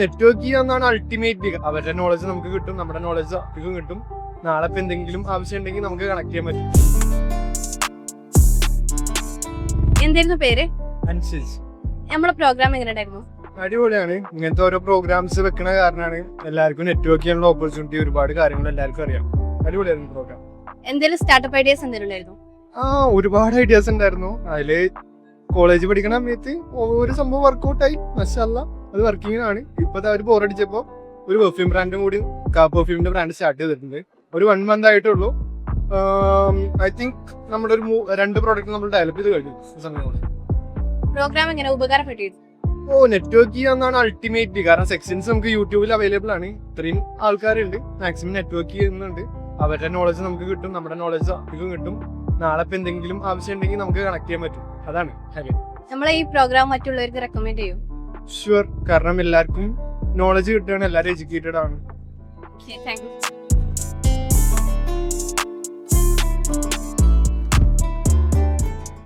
Network ചെയ്യാന്നാണ് ultimately. അവരുടെ knowledge നമുക്ക് കിട്ടും, നമ്മുടെ നോളജ് അവർക്കും കിട്ടും. നാളെ ഇപ്പൊ എന്തെങ്കിലും ആവശ്യം ഉണ്ടെങ്കിൽ നമുക്ക് കണക്ട് ചെയ്യാൻ പറ്റും. എന്തായിരുന്നു പേര്? അനുസരിച്ച് നമ്മളെ പ്രോഗ്രാം എങ്ങനെ ഉണ്ടായിരുന്നു? അടിപൊളിയാണ്. ഇങ്ങനത്തെ ഓരോ പ്രോഗ്രാംസ് വെക്കണ കാരണമാണ് എല്ലാവർക്കും നെറ്റ്വർക്ക് ചെയ്യാനുള്ള ഓപ്പർച്യൂണിറ്റി, ഒരുപാട് കാര്യങ്ങൾ എല്ലാവർക്കും അറിയാം. അടിപൊളിയായിരുന്നു പ്രോഗ്രാം. എന്തെങ്കിലും സ്റ്റാർട്ടപ്പ് ഐഡിയാസ് എന്തെങ്കിലും ഉണ്ടായിരുന്നു? ഒരുപാട് ഐഡിയാസ് ഉണ്ടായിരുന്നു. അതില് കോളേജ് പഠിക്കണ സമയത്ത് ഒരു സംഭവം വർക്ക്ഔട്ടായി, മാഷാഅല്ലാഹ് അത് വർക്കിംഗാണ്. ഇപ്പൊ അവർ ബോറടിച്ചപ്പോ ഒരു പെർഫ്യൂം ബ്രാൻഡും കൂടി, പെർഫ്യൂമിന്റെ ബ്രാൻഡ് സ്റ്റാർട്ട് ചെയ്തിട്ടുണ്ട്. ഒരു 1 month ആയിട്ടുള്ളൂ. ഐ തിങ്ക് നമ്മുടെ ഒരു 2 പ്രോഡക്റ്റ് നമ്മൾ ഡെവലപ്പ് ചെയ്ത് കഴിഞ്ഞു സമയം. പ്രോഗ്രാം എങ്ങനെ ഉപകാരപ്പെട്ടിരുന്നു? നെറ്റ്വർക്ക് ചെയ്യാന്നാണ് അൾട്ടിമേറ്റ്ലി. കാരണം സെക്ഷൻസ് നമുക്ക് യൂട്യൂബിൽ അവൈലബിൾ ആണ്. ഇത്രയും ആൾക്കാരുണ്ട്, മാക്സിമം നെറ്റ്വർക്ക് ചെയ്യുന്നുണ്ട്. അവരുടെ നോളജ് നമുക്ക് കിട്ടും, നമ്മുടെ നോളജ് അവർക്കും കിട്ടും. നാളെ ഇപ്പൊ എന്തെങ്കിലും ആവശ്യം ഉണ്ടെങ്കിൽ നമുക്ക് കണക്ട് ചെയ്യാൻ പറ്റും. അതാണ് നമ്മളെ ഈ പ്രോഗ്രാം മറ്റുള്ളവർക്ക് റെക്കമെൻഡ് ചെയ്യും? ഷുവർ. കാരണം എല്ലാവർക്കും നോളജ് കിട്ടുകയാണ്, എല്ലാവരും എഡ്യൂക്കേറ്റഡ് ആണ്. Thank you.